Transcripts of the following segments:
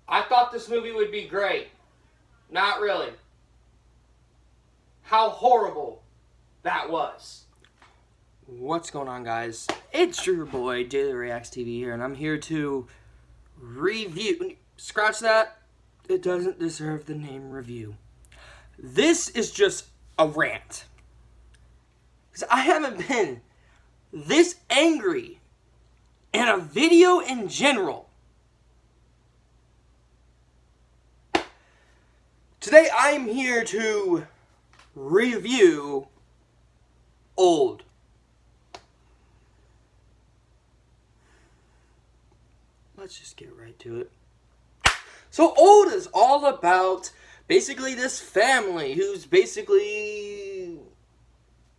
I thought this movie would be great. Not really. How horrible that was. What's going on, guys? It's your boy, Daily Reacts TV here, and I'm here to review. Scratch that. It doesn't deserve the name review. This is just a rant. Because I haven't been this angry in a video in general. Today I am here to review Old. Let's just get right to it. So Old is all about basically this family who's basically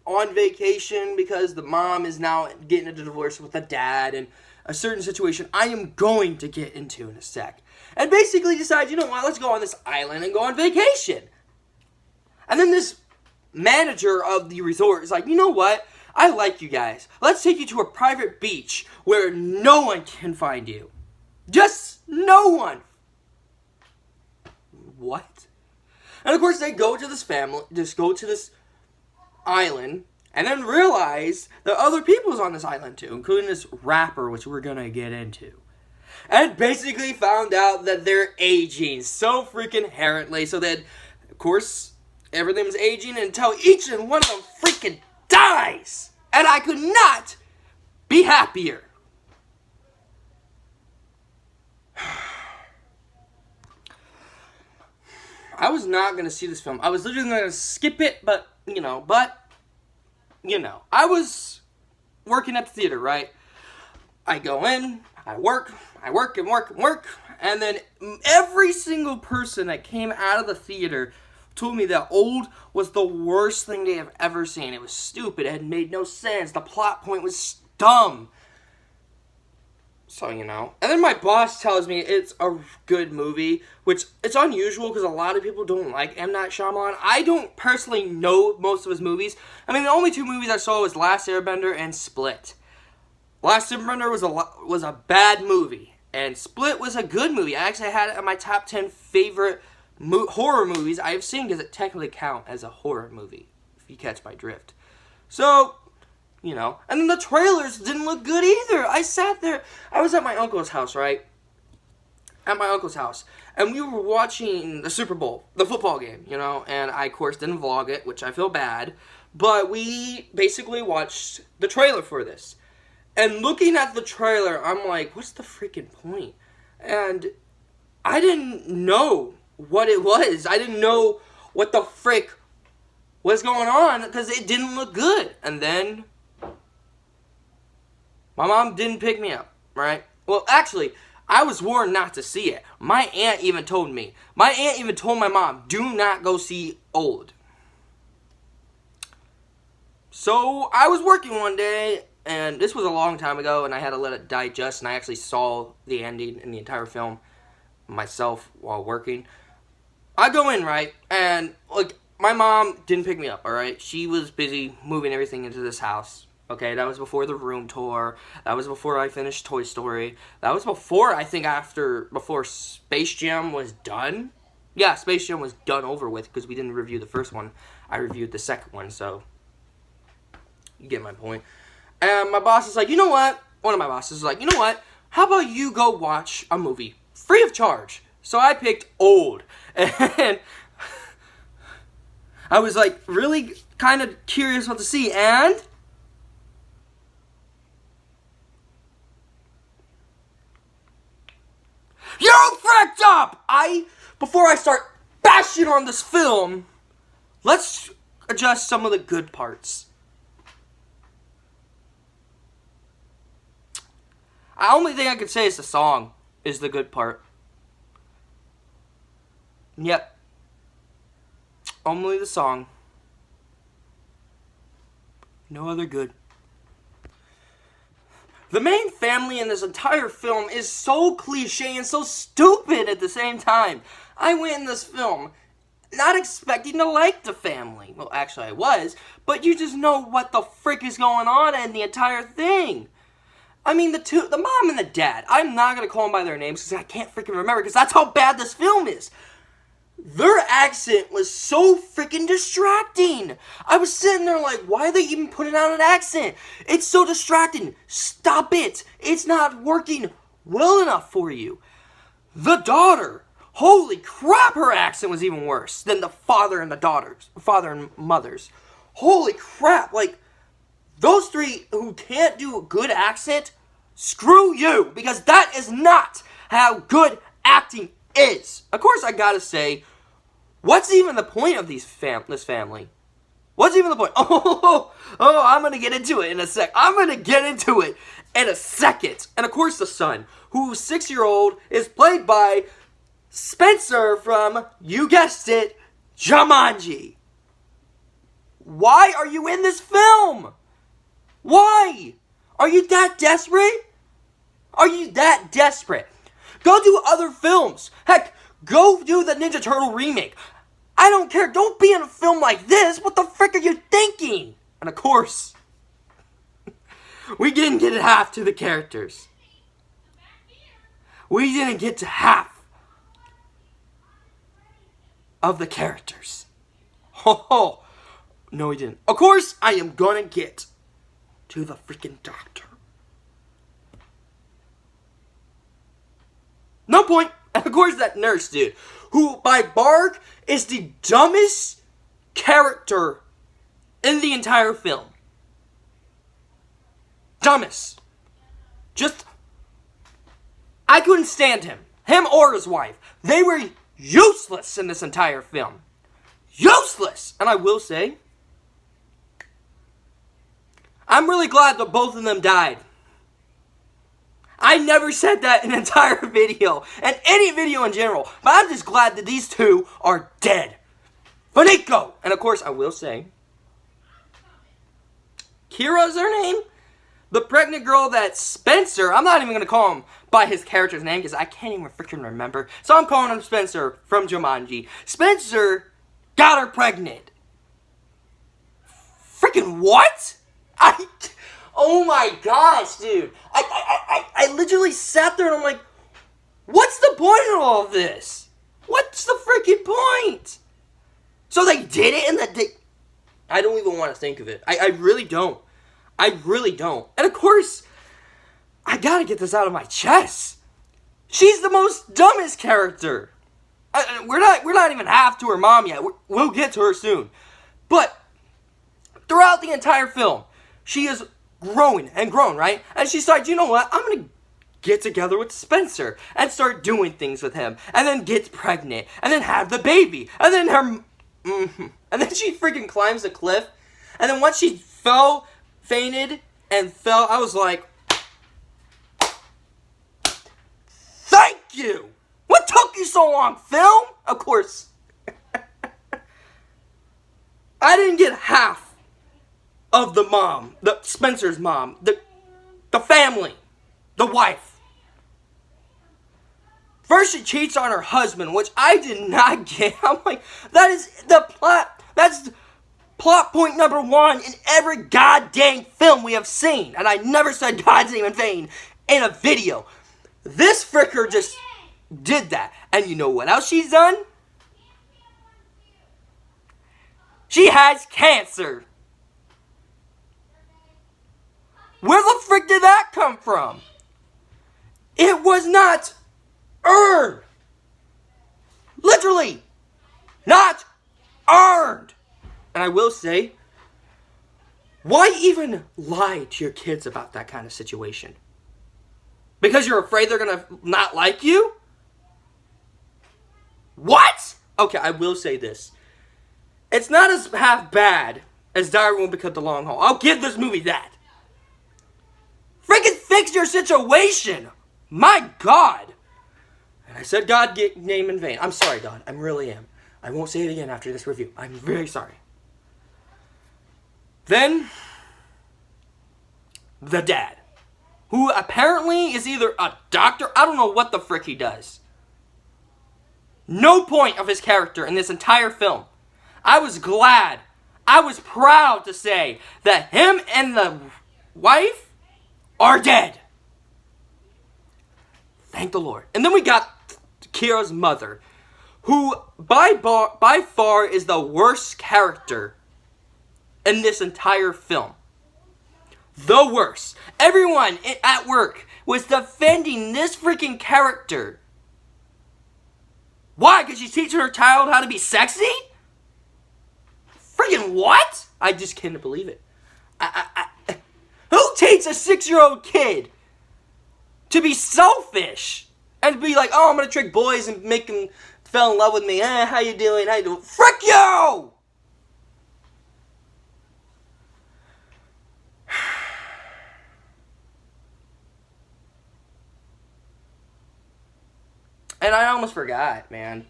on vacation because the mom is now getting a divorce with the dad and a certain situation I am going to get into in a sec. And basically decide, you know what, let's go on this island and go on vacation. And then this manager of the resort is like, you know what, I like you guys. Let's take you to a private beach where no one can find you. Just no one. What? And of course they go to this family, just go to this island, and then realize that other people's on this island too, including this rapper, which we're gonna get into. And basically found out that they're aging so freaking inherently, so that, of course, everything was aging until each and one of them freaking dies! And I could not be happier. I was not going to see this film. I was literally going to skip it, but, you know, I was working at the theater, right? I go in, I work, and then every single person that came out of the theater told me that Old was the worst thing they have ever seen. It was stupid, it had made no sense, the plot point was dumb. So, you know. And then my boss tells me it's a good movie, which it's unusual because a lot of people don't like M. Night Shyamalan. I don't personally know most of his movies. I mean, the only two movies I saw was Last Airbender and Split. Last Airbender was a bad movie, and Split was a good movie. I actually had it in my top 10 favorite horror movies I have seen because it technically counts as a horror movie, if you catch my drift. So, you know, and then the trailers didn't look good either. I sat there, I was at my uncle's house, right? At my uncle's house, and we were watching the Super Bowl, the football game, you know, and I, of course, didn't vlog it, which I feel bad, but we basically watched the trailer for this. And looking at the trailer, I'm like, what's the freaking point? And I didn't know what it was. I didn't know what the frick was going on because it didn't look good. And then my mom didn't pick me up, right? Well, actually, I was warned not to see it. My aunt even told me. My aunt even told my mom, do not go see Old. So I was working one day, and this was a long time ago, and I had to let it digest, and I actually saw the ending in the entire film myself while working. I go in, right, and, like, my mom didn't pick me up, alright? She was busy moving everything into this house. Okay, that was before the room tour. That was before I finished Toy Story. That was before, I think, before Space Jam was done. Yeah, Space Jam was done over with, because we didn't review the first one. I reviewed the second one, so you get my point. And my boss is like, you know what? One of my bosses is like, you know what? How about you go watch a movie free of charge? So I picked Old. And I was like really kind of curious what to see. And you're fricked up! Before I start bashing on this film, let's adjust some of the good parts. The only thing I can say is the song is the good part. Yep. Only the song. No other good. The main family in this entire film is so cliche and so stupid at the same time. I went in this film not expecting to like the family. Well, actually I was, but you just know what the frick is going on in the entire thing. I mean, the mom and the dad. I'm not gonna call them by their names because I can't freaking remember because that's how bad this film is. Their accent was so freaking distracting. I was sitting there like, why are they even putting out an accent? It's so distracting. Stop it. It's not working well enough for you. The daughter. Holy crap, her accent was even worse than the father and mother's. Holy crap, like, those three who can't do a good accent, screw you, because that is not how good acting is. Of course, I gotta say, what's even the point of this family? What's even the point? I'm gonna get into it in a sec. And of course, the son, who's 6-year-old, is played by Spencer from, you guessed it, Jumanji. Why are you in this film? Why? Are you that desperate? Go do other films. Heck, go do the Ninja Turtle remake. I don't care. Don't be in a film like this. What the frick are you thinking? And of course, we didn't get half to the characters. We didn't get to half of the characters. Oh, no, we didn't. Of course, I am gonna get to the freaking doctor. No point. And of course, that nurse dude, who by Bark is the dumbest character in the entire film. Dumbest. Just, I couldn't stand him. Him or his wife. They were useless in this entire film. Useless! And I will say, I'm really glad that both of them died. I never said that in an entire video, and any video in general, but I'm just glad that these two are dead. Finito! And of course, I will say, Kira's her name? The pregnant girl that Spencer, I'm not even going to call him by his character's name because I can't even freaking remember. So I'm calling him Spencer from Jumanji. Spencer got her pregnant. Freaking what? Oh my gosh, dude. I literally sat there and I'm like, what's the point of all of this? What's the freaking point? So they did it and I don't even want to think of it. I really don't. I really don't. And of course, I gotta get this out of my chest. She's the most dumbest character. We're not even half to her mom yet. We'll get to her soon. But throughout the entire film, she is growing and growing, right? And she's like, you know what? I'm gonna get together with Spencer and start doing things with him, and then gets pregnant, and then have the baby, and then and then she freaking climbs a cliff, and then once she fainted and fell, I was like, thank you! What took you so long, film? Of course, I didn't get half of the mom, Spencer's mom, the family, the wife. First she cheats on her husband, which I did not get. I'm like, that is the plot, that's plot point number 1 in every goddamn film we have seen. And I never said God's name in vain in a video. This fricker just did that. And you know what else she's done? She has cancer. Where the frick did that come from? It was not earned. Literally, not earned. And I will say, why even lie to your kids about that kind of situation? Because you're afraid they're gonna not like you? What? Okay, I will say this. It's not as half bad as Diary Won't Be Cut the Long Haul. I'll give this movie that. Freaking fix your situation! My God! And I said God name in vain. I'm sorry, God. I really am. I won't say it again after this review. I'm very sorry. Then, the dad, who apparently is either a doctor, I don't know what the frick he does. No point of his character in this entire film. I was glad, I was proud to say that him and the wife are dead. Thank the Lord. And then we got Kira's mother, who by far is the worst character in this entire film. The worst. Everyone at work was defending this freaking character. Why? Because she's teaching her child how to be sexy? Freaking what? I just can't believe it. Who teaches a 6-year-old kid to be selfish and to be like, oh, I'm going to trick boys and make them fall in love with me. How you doing? How you doing? Frick you! And I almost forgot, man.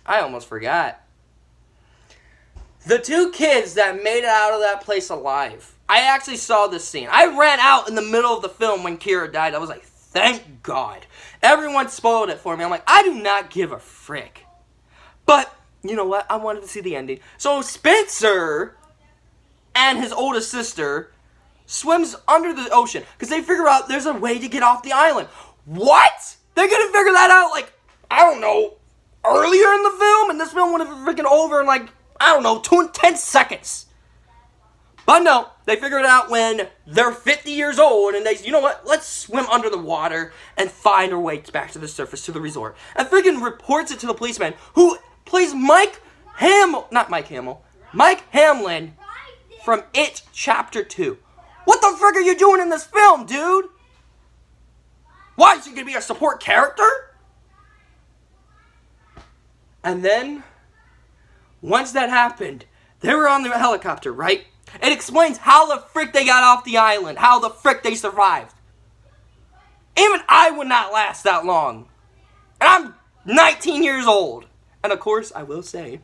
I almost forgot. The 2 kids that made it out of that place alive. I actually saw this scene. I ran out in the middle of the film when Kira died. I was like, thank God. Everyone spoiled it for me. I'm like, I do not give a frick. But, you know what? I wanted to see the ending. So Spencer and his oldest sister swims under the ocean because they figure out there's a way to get off the island. What? They're going to figure that out, like, I don't know, earlier in the film? And this film would have been freaking over in, like, I don't know, 10 seconds. But no, they figure it out when they're 50 years old, and they say, you know what, let's swim under the water and find our way back to the surface, to the resort. And freaking reports it to the policeman, who plays Mike Hamlin from It Chapter 2. What the frick are you doing in this film, dude? Why, is he going to be a support character? And then, once that happened, they were on the helicopter, right? It explains how the frick they got off the island, how the frick they survived. Even I would not last that long. And I'm 19 years old. And of course, I will say,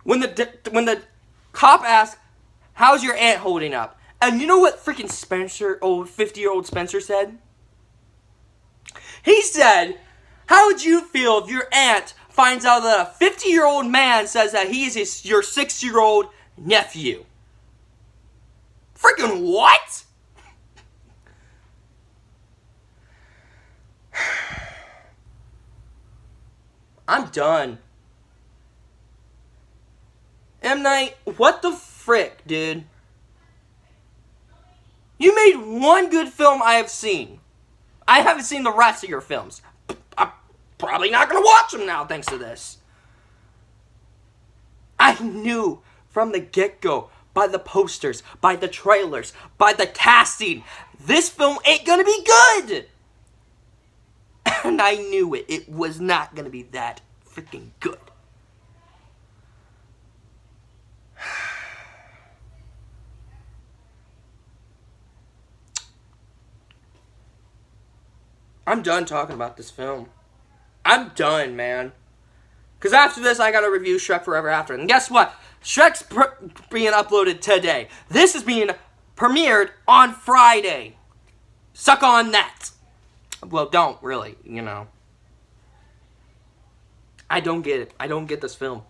when the cop asked, how's your aunt holding up? And you know what freaking Spencer, 50-year-old Spencer said? He said, how would you feel if your aunt finds out that a 50-year-old man says that he is your 6-year-old nephew? Freaking what? I'm done. M. Night, what the frick, dude? You made one good film I have seen. I haven't seen the rest of your films. I'm probably not going to watch them now thanks to this. I knew from the get-go, by the posters, by the trailers, by the casting, this film ain't going to be good. And I knew it. It was not going to be that freaking good. I'm done talking about this film. I'm done, man. Because after this, I gotta review Shrek Forever After. And guess what? Shrek's being uploaded today. This is being premiered on Friday. Suck on that. Well, don't, really, you know. I don't get it. I don't get this film.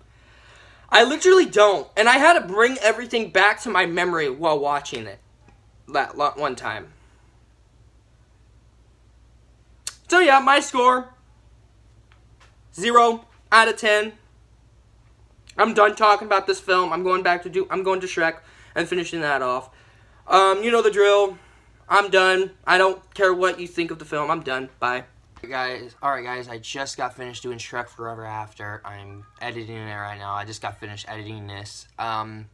I literally don't. And I had to bring everything back to my memory while watching it. That one time. So yeah, my score, 0 out of 10. I'm done talking about this film. I'm going to Shrek and finishing that off. You know the drill. I'm done. I don't care what you think of the film. I'm done. Bye. Alright guys, I just got finished doing Shrek Forever After. I'm editing it right now. I just got finished editing this. I'm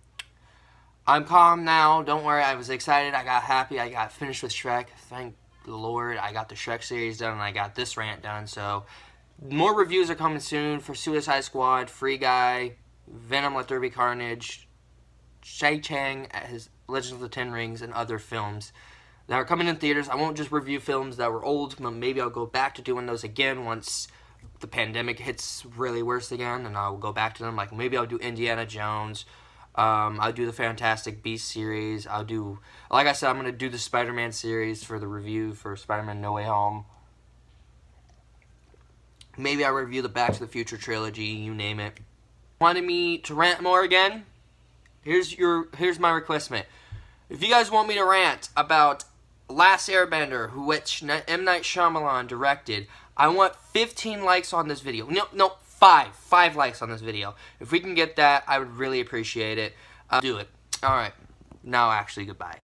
calm now. Don't worry. I was excited. I got happy. I got finished with Shrek. Thank the Lord, I got the Shrek series done and I got this rant done. So more reviews are coming soon for Suicide Squad, Free Guy, Venom Let There Be Carnage, Shang-Chi at his Legends of the Ten Rings, and other films that are coming in theaters. I won't just review films that were old, but maybe I'll go back to doing those again once the pandemic hits really worse again, and I'll go back to them. Like maybe I'll do Indiana Jones. I'll do the Fantastic Beasts series. I'll do, like I said, I'm going to do the Spider-Man series for the review for Spider-Man No Way Home. Maybe I'll review the Back to the Future trilogy, you name it. Wanted me to rant more again? Here's my requestment. If you guys want me to rant about Last Airbender, which M. Night Shyamalan directed. I want 15 likes on this video. No, 5. 5 likes on this video. If we can get that, I would really appreciate it. Do it. Alright. Now, actually, goodbye.